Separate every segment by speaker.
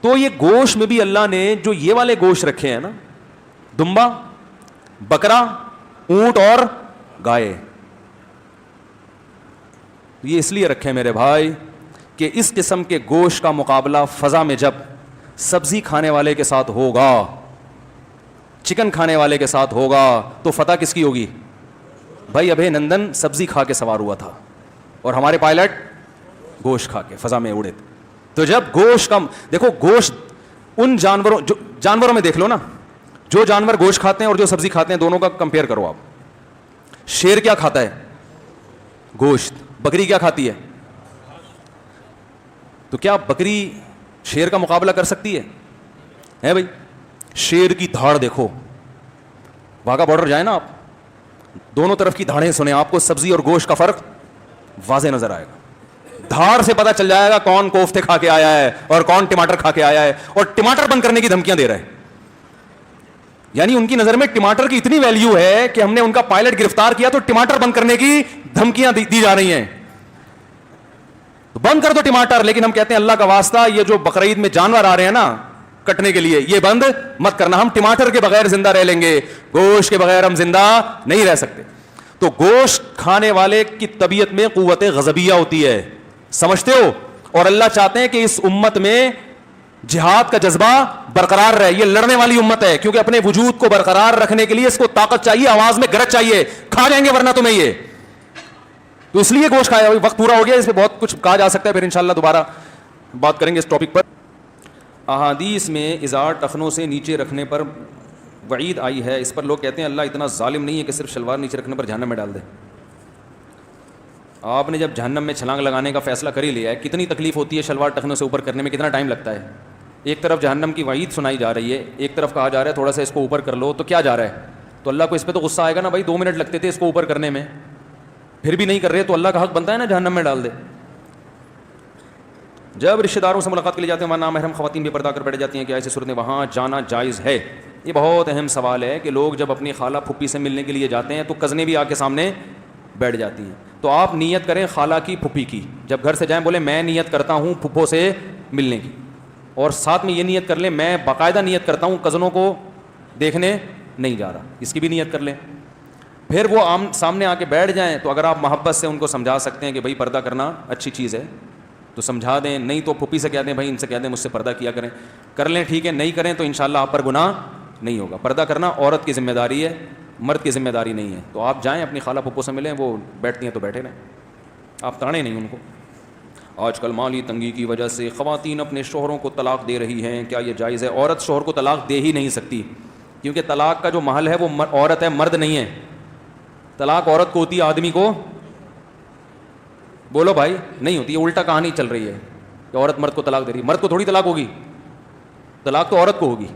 Speaker 1: تو یہ گوشت میں بھی اللہ نے جو یہ والے گوشت رکھے ہیں نا، دمبا، بکرا، اونٹ اور گائے، یہ اس لیے رکھے میرے بھائی کہ اس قسم کے گوشت کا مقابلہ فضا میں جب سبزی کھانے والے کے ساتھ ہوگا، چکن کھانے والے کے ساتھ ہوگا، تو فتح کس کی ہوگی؟ بھائی ابھے نندن سبزی کھا کے سوار ہوا تھا اور ہمارے پائلٹ گوشت کھا کے فضا میں اڑے تھے۔ تو جب گوشت کم، دیکھو گوشت ان جانوروں میں دیکھ لو نا، جو جانور گوشت کھاتے ہیں اور جو سبزی کھاتے ہیں دونوں کا کمپیئر کرو آپ۔ شیر کیا کھاتا ہے؟ گوشت۔ بکری کیا کھاتی ہے؟ تو کیا بکری شیر کا مقابلہ کر سکتی ہے بھائی؟ شیر کی دھاڑ دیکھو، واگا بارڈر جائیں نا آپ، دونوں طرف کی دھاڑیں سنیں، آپ کو سبزی اور گوشت کا فرق واضح نظر آئے گا۔ دھاڑ سے پتہ چل جائے گا کون کوفتے کھا کے آیا ہے اور کون ٹماٹر کھا کے آیا ہے، اور ٹماٹر بند کرنے کی دھمکیاں دے رہا ہے۔ یعنی ان کی نظر میں ٹماٹر کی اتنی ویلیو ہے کہ ہم نے ان کا پائلٹ گرفتار کیا تو ٹماٹر بند کرنے کی دھمکیاں دی جا رہی ہیں، بند کر دو ٹماٹر۔ لیکن ہم کہتے ہیں اللہ کا واسطہ یہ جو بقرعید میں جانور آ رہے ہیں نا کٹنے کے لیے، یہ بند مت کرنا، ہم ٹماٹر کے بغیر زندہ رہ لیں گے، گوشت کے بغیر ہم زندہ نہیں رہ سکتے۔ تو گوشت کھانے والے کی طبیعت میں قوت غضبیہ ہوتی ہے، سمجھتے ہو؟ اور اللہ چاہتے ہیں کہ اس امت میں جہاد کا جذبہ برقرار رہے، یہ لڑنے والی امت ہے، کیونکہ اپنے وجود کو برقرار رکھنے کے لیے اس کو طاقت چاہیے، آواز میں گرج چاہیے، کھا جائیں گے ورنہ تمہیں یہ، تو اس لیے گوشت کھایا۔ وقت پورا ہو گیا، اس پہ بہت کچھ کہا جا سکتا ہے، پھر انشاءاللہ دوبارہ بات کریں گے اس ٹاپک پر۔ احادیث میں ازار ٹخنوں سے نیچے رکھنے پر وعید آئی ہے، اس پر لوگ کہتے ہیں اللہ اتنا ظالم نہیں ہے کہ صرف شلوار نیچے رکھنے پر جہنم میں ڈال دے۔ آپ نے جب جہنم میں چھلانگ لگانے کا فیصلہ کر ہی لیا ہے، کتنی تکلیف ہوتی ہے شلوار ٹخنوں سے اوپر کرنے میں، کتنا ٹائم لگتا ہے؟ ایک طرف جہنم کی وعید سنائی جا رہی ہے، ایک طرف کہا جا رہا ہے تھوڑا سا اس کو اوپر کر لو، تو کیا جا رہا ہے؟ تو اللہ کو اس پہ تو غصہ آئے گا نا، بھائی 2 منٹ لگتے تھے اس کو اوپر کرنے میں، پھر بھی نہیں کر رہے، تو اللہ کا حق بنتا ہے نا جہنم میں ڈال دے۔ جب رشتہ داروں سے ملاقات کے لیے جاتے ہیں وہاں نامحرم خواتین بے پردہ کر بیٹھ جاتی ہیں، کیا ایسی صورت میں وہاں جانا جائز ہے؟ یہ بہت اہم سوال ہے کہ لوگ جب اپنی خالہ پھپھی سے ملنے کے لیے جاتے ہیں تو کزنیں بھی آ کے سامنے بیٹھ جاتی ہیں، تو آپ نیت کریں خالہ کی پھپھی کی، جب گھر سے جائیں بولیں میں نیت کرتا ہوں پھپھو سے ملنے کی، اور ساتھ میں یہ نیت کر لیں میں باقاعدہ نیت کرتا ہوں کزنوں کو دیکھنے نہیں جا رہا، اس کی بھی نیت کر لیں۔ پھر وہ سامنے آ کے بیٹھ جائیں تو اگر آپ محبت سے ان کو سمجھا سکتے ہیں کہ بھائی پردہ کرنا اچھی چیز ہے تو سمجھا دیں، نہیں تو پھپھی سے کہہ دیں بھائی ان سے کہہ دیں مجھ سے پردہ کیا کریں، کر لیں ٹھیک ہے، نہیں کریں تو انشاءاللہ آپ پر گناہ نہیں ہوگا۔ پردہ کرنا عورت کی ذمہ داری ہے، مرد کی ذمہ داری نہیں ہے، تو آپ جائیں اپنی خالہ پھپھو سے ملیں، وہ بیٹھتی ہیں تو بیٹھے رہیں، آپ تاڑیں نہیں ان کو۔ آج کل مالی تنگی کی وجہ سے خواتین اپنے شوہروں کو طلاق دے رہی ہیں، کیا یہ جائز ہے؟ عورت شوہر کو طلاق دے ہی نہیں سکتی، کیونکہ طلاق کا جو محل ہے وہ عورت ہے، مرد نہیں ہے۔ طلاق عورت کو ہوتی ہے، آدمی کو بولو بھائی نہیں ہوتی، الٹا کہانی چل رہی ہے کہ عورت مرد کو طلاق دے رہی ہے، مرد کو تھوڑی طلاق ہوگی، طلاق تو عورت کو ہوگی۔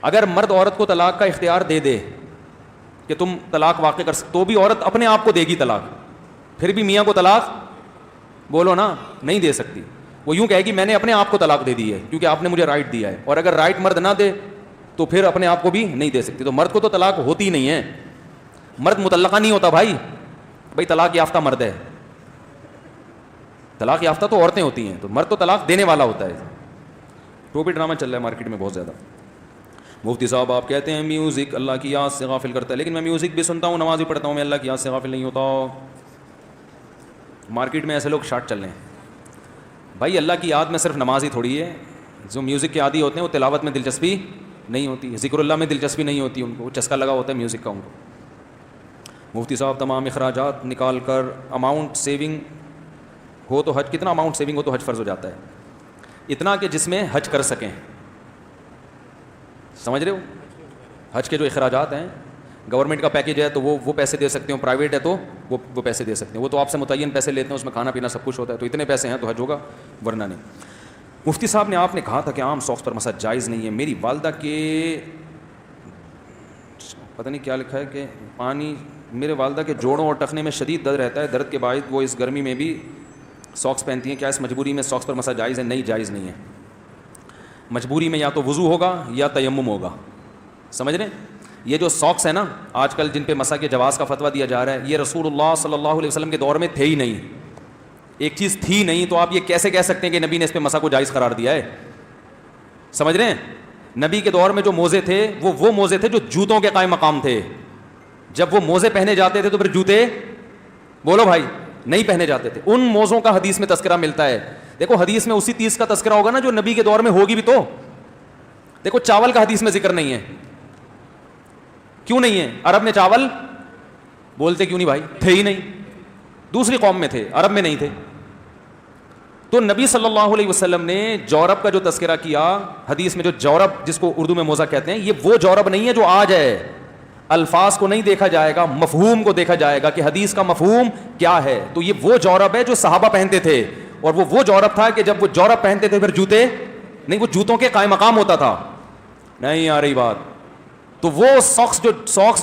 Speaker 1: اگر مرد عورت کو طلاق کا اختیار دے دے کہ تم طلاق واقع کر سکتے، تو بھی عورت اپنے آپ کو دے گی طلاق، پھر بھی میاں کو طلاق بولو نا نہیں دے سکتی، وہ یوں کہے گی میں نے اپنے آپ کو طلاق دے دی ہے کیونکہ آپ نے مجھے رائٹ دیا ہے، اور اگر رائٹ مرد نہ دے تو پھر اپنے آپ کو بھی نہیں دے سکتی۔ تو مرد کو تو طلاق ہوتی نہیں ہے، مرد مطلقہ نہیں ہوتا بھائی طلاق یافتہ مرد ہے، طلاق یافتہ تو عورتیں ہوتی ہیں، تو مرد تو طلاق دینے والا ہوتا ہے۔ ٹوپی ڈرامہ چل رہا ہے مارکیٹ میں بہت زیادہ۔ مفتی صاحب آپ کہتے ہیں میوزک اللہ کی یاد سے غافل کرتا ہے، لیکن میں میوزک بھی سنتا ہوں، نماز بھی پڑھتا ہوں، میں اللہ کی یاد سے غافل نہیں ہوتا۔ مارکیٹ میں ایسے لوگ شارٹ چل رہے ہیں، بھائی اللہ کی یاد میں صرف نماز ہی تھوڑی ہے، جو میوزک کے عادی ہوتے ہیں وہ تلاوت میں دلچسپی نہیں ہوتی، ذکر اللہ میں دلچسپی نہیں ہوتی ان کو، وہ چسکا لگا ہوتا ہے میوزک کا ان کو۔ مفتی صاحب تمام اخراجات نکال کر اماؤنٹ سیونگ ہو تو حج، کتنا اماؤنٹ سیونگ ہو تو حج فرض ہو جاتا ہے؟ اتنا کہ جس میں حج کر سکیں، سمجھ رہے ہو؟ حج کے جو اخراجات ہیں، گورنمنٹ کا پیکیج ہے تو وہ پیسے دے سکتے ہو، پرائیویٹ ہے تو وہ پیسے دے سکتے ہیں، وہ تو آپ سے متعین پیسے لیتے ہیں، اس میں کھانا پینا سب کچھ ہوتا ہے، تو اتنے پیسے ہیں تو حج ہوگا ورنہ نہیں۔ مفتی صاحب نے آپ نے کہا تھا کہ عام ساکس پر مسح جائز نہیں ہے، میری والدہ کے پتہ نہیں کیا لکھا ہے کہ میرے والدہ کے جوڑوں اور ٹخنے میں شدید درد رہتا ہے، درد کے باعث وہ اس گرمی میں بھی ساکس پہنتی ہیں، کیا اس مجبوری میں ساکس پر مسح جائز ہے؟ نہیں جائز نہیں ہے، مجبوری میں یا تو وضو ہوگا یا تیمم ہوگا، سمجھ رہے ہیں؟ یہ جو ساکس ہے نا آج کل جن پہ مسح کے جواز کا فتویٰ دیا جا رہا ہے, یہ رسول اللہ صلی اللہ علیہ وسلم کے دور میں تھے ہی نہیں. ایک چیز تھی نہیں تو آپ یہ کیسے کہہ سکتے ہیں کہ نبی نے اس پہ مسح کو جائز قرار دیا ہے؟ سمجھ رہے ہیں؟ نبی کے دور میں جو موزے تھے وہ موزے تھے جو جوتوں کے قائم مقام تھے. جب وہ موزے پہنے جاتے تھے تو پھر جوتے بولو بھائی نہیں پہنے جاتے تھے. ان موزوں کا حدیث میں تذکرہ ملتا ہے. دیکھو حدیث میں اسی چیز کا تذکرہ ہوگا نا جو نبی کے دور میں ہوگی بھی تو. دیکھو چاول کا حدیث میں ذکر نہیں ہے. کیوں نہیں ہے؟ عرب نے چاول بولتے کیوں نہیں بھائی؟ تھے ہی نہیں, دوسری قوم میں تھے, عرب میں نہیں تھے. تو نبی صلی اللہ علیہ وسلم نے جورب کا جو تذکرہ کیا حدیث میں, جو جورب جس کو اردو میں موزہ کہتے ہیں, یہ وہ جورب نہیں ہے جو آج ہے. الفاظ کو نہیں دیکھا جائے گا, مفہوم کو دیکھا جائے گا کہ حدیث کا مفہوم کیا ہے. تو یہ وہ جورب ہے جو صحابہ پہنتے تھے, اور وہ جورب تھا کہ جب وہ جورب پہنتے تھے پھر جوتے نہیں, وہ جوتوں کے قائم مقام ہوتا تھا. نہیں آ رہی بات؟ تو وہ ساکس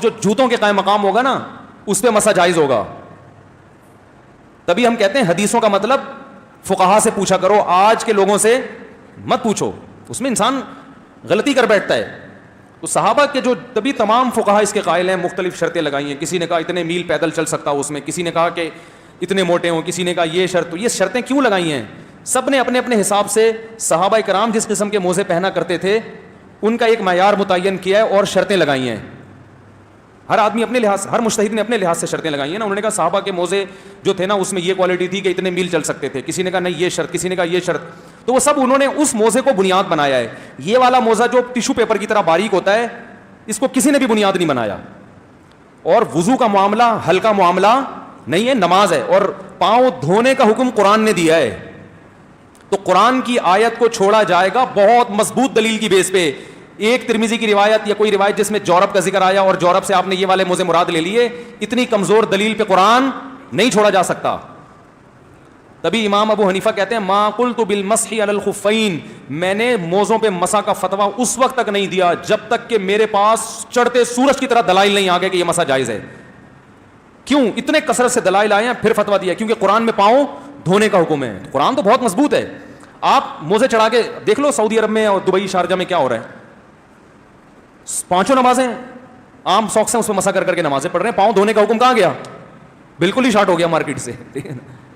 Speaker 1: جو جوتوں کے قائم مقام ہوگا نا اس پہ مسح جائز ہوگا. تبھی ہم کہتے ہیں حدیثوں کا مطلب فقہا سے پوچھا کرو, آج کے لوگوں سے مت پوچھو, اس میں انسان غلطی کر بیٹھتا ہے. تو صحابہ کے جو تبھی تمام فقہا اس کے قائل ہیں, مختلف شرطیں لگائی ہیں. کسی نے کہا اتنے میل پیدل چل سکتا ہو اس میں, کسی نے کہا کہ اتنے موٹے ہوں, کسی نے کہا یہ شرط. تو یہ شرطیں کیوں لگائی ہیں؟ سب نے اپنے اپنے حساب سے صحابہ کرام جس قسم کے موزے پہنا کرتے تھے ان کا ایک معیار متعین کیا ہے اور شرطیں لگائی ہیں. ہر آدمی اپنے لحاظ, ہر مجتہد نے اپنے لحاظ سے شرطیں لگائی ہیں نا. انہوں نے کہا صحابہ کے موزے جو تھے نا اس میں یہ کوالٹی تھی کہ اتنے میل چل سکتے تھے. کسی نے کہا نہیں یہ شرط, کسی نے کہا یہ شرط. تو وہ سب انہوں نے اس موزے کو بنیاد بنایا ہے. یہ والا موزہ جو ٹیشو پیپر کی طرح باریک ہوتا ہے اس کو کسی نے بھی بنیاد نہیں بنایا. اور وضو کا معاملہ ہلکا معاملہ نہیں ہے, نماز ہے. اور پاؤں دھونے کا حکم قرآن نے دیا ہے. تو قرآن کی آیت کو چھوڑا جائے گا بہت مضبوط دلیل کی بیس پہ. ایک ترمذی کی روایت یا کوئی روایت جس میں جورب کا ذکر آیا اور جورب سے آپ نے یہ والے موزے مراد لے لیے, اتنی کمزور دلیل پہ قرآن نہیں چھوڑا جا سکتا. تبھی امام ابو حنیفہ کہتے ہیں ما قلت بالمسح علی الخفین, میں نے موزوں پہ مسح کا فتویٰ اس وقت تک نہیں دیا جب تک کہ میرے پاس چڑھتے سورج کی طرح دلائل نہیں آ گئے کہ یہ مسح جائز ہے. کیوں اتنے کثرت سے دلائل آئے ہیں پھر فتویٰ دیا؟ کیونکہ قرآن میں پاؤں دھونے کا حکم ہے. قرآن تو بہت مضبوط ہے. آپ موزے چڑھا کے دیکھ لو سعودی عرب میں اور دبئی شارجہ میں کیا ہو رہا ہے. 5 نمازیں عام ساکس سے اس پہ مسح کر کر کے نمازیں پڑھ رہے ہیں. پاؤں دھونے کا حکم کہاں گیا؟ بالکل ہی شارٹ ہو گیا مارکیٹ سے.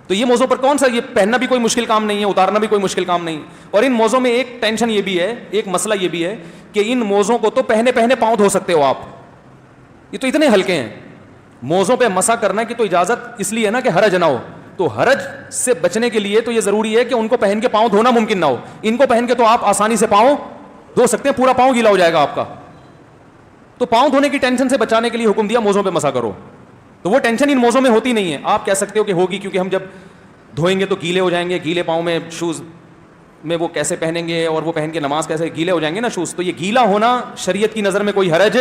Speaker 1: تو یہ موزوں پر کون سا, یہ پہننا بھی کوئی مشکل کام نہیں ہے, اتارنا بھی کوئی مشکل کام نہیں. اور ان موزوں میں ایک ٹینشن یہ بھی ہے, ایک مسئلہ یہ بھی ہے کہ ان موزوں کو تو پہنے پاؤں دھو سکتے ہو آپ, یہ تو اتنے ہلکے ہیں. موزوں پہ مسح کرنا کی تو اجازت اس لیے ہے نا کہ حرج نہ ہو. تو حرج سے بچنے کے لیے تو یہ ضروری ہے کہ ان کو پہن کے پاؤں دھونا ممکن نہ ہو. ان کو پہن کے تو آپ آسانی سے پاؤں دھو سکتے ہیں, پورا پاؤں گیلا ہو جائے گا آپ کا. تو پاؤں دھونے کی ٹینشن سے بچانے کے لیے حکم دیا موزوں پہ مسح کرو. تو وہ ٹینشن ان موزوں میں ہوتی نہیں ہے. آپ کہہ سکتے ہو کہ ہوگی کیونکہ ہم جب دھوئیں گے تو گیلے ہو جائیں گے, گیلے پاؤں میں شوز میں وہ کیسے پہنیں گے اور وہ پہن کے نماز کیسے, گیلے ہو جائیں گے نا شوز. تو یہ گیلا ہونا شریعت کی نظر میں کوئی حرج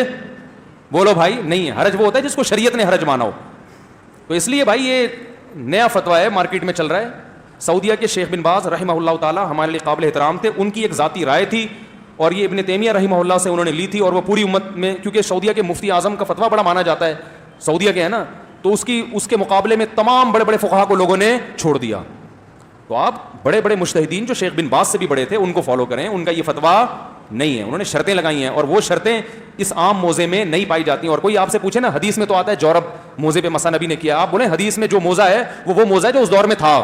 Speaker 1: بولو بھائی نہیں ہے. حرج وہ ہوتا ہے جس کو شریعت نے حرج مانا ہو. تو اس لیے بھائی یہ نیا فتویٰ ہے, مارکیٹ میں چل رہا ہے. سعودیہ کے شیخ بن باز رحمہ اللہ تعالی ہمارے لیے قابل احترام تھے. ان کی ایک ذاتی رائے تھی اور یہ ابن تیمیہ رحمہ اللہ سے انہوں نے لی تھی, اور وہ پوری امت میں, کیونکہ سعودیہ کے مفتی اعظم کا فتویٰ بڑا مانا جاتا ہے, سعودیہ کے ہے نا, تو اس کے مقابلے میں تمام بڑے بڑے فقہا کو لوگوں نے چھوڑ دیا. تو آپ بڑے بڑے مجتہدین جو شیخ بن باز سے بھی بڑے تھے ان کو فالو کریں, ان کا یہ فتویٰ نہیں ہے. انہوں نے شرطیں لگائی ہیں اور وہ شرطیں اس عام موزے میں نہیں پائی جاتی ہیں. اور کوئی آپ سے پوچھے نا حدیث میں تو آتا ہے جورب موزے پہ مسح نبی نے کیا, آپ بولیں حدیث میں جو موزہ ہے وہ موزہ ہے جو اس دور میں تھا,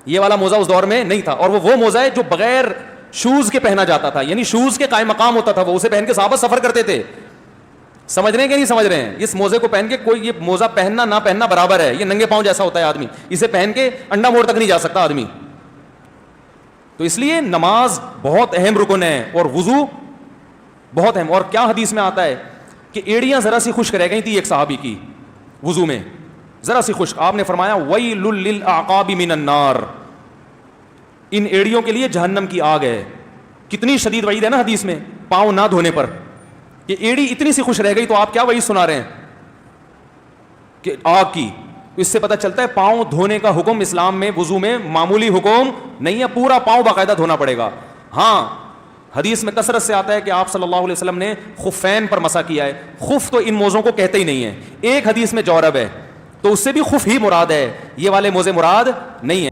Speaker 1: یہ والا موزہ اس دور میں نہیں تھا. اور وہ موزہ ہے جو بغیر شوز کے پہنا جاتا تھا, یعنی شوز کے قائم مقام ہوتا تھا, وہ اسے پہن کے صحابہ سفر کرتے تھے. سمجھ رہے ہیں کہ نہیں سمجھ رہے ہیں؟ اس موزے کو پہن کے کوئی, یہ موزہ پہننا نہ پہننا برابر ہے, یہ ننگے پاؤں جیسا ہوتا ہے آدمی, اسے پہن کے انڈا موڑ تک نہیں جا سکتا آدمی. تو اس لیے نماز بہت اہم رکن ہے اور وضو بہت اہم. اور کیا حدیث میں آتا ہے کہ ایڑیاں ذرا سی خشک رہ گئی تھی ایک صحابی کی وضو میں, ذرا سی خشک. آپ نے فرمایا ویل للاعقاب من النار, ان ایڑیوں کے لیے جہنم کی آگ ہے. کتنی شدید وعید ہے نا حدیث میں پاؤں نہ دھونے پر. یہ ایڑی اتنی سی خوش رہ گئی تو آپ کیا وعید سنا رہے ہیں کہ آگ کی. اس سے پتہ چلتا ہے پاؤں دھونے کا حکم اسلام میں وضو میں معمولی حکم نہیں ہے, پورا پاؤں باقاعدہ دھونا پڑے گا. ہاں حدیث میں کثرت سے آتا ہے کہ آپ صلی اللہ علیہ وسلم نے خفین پر مسح کیا ہے. خف تو ان موزوں کو کہتے ہی نہیں ہے. ایک حدیث میں جورب ہے تو اس سے بھی خف ہی مراد ہے, یہ والے موزے مراد نہیں ہے.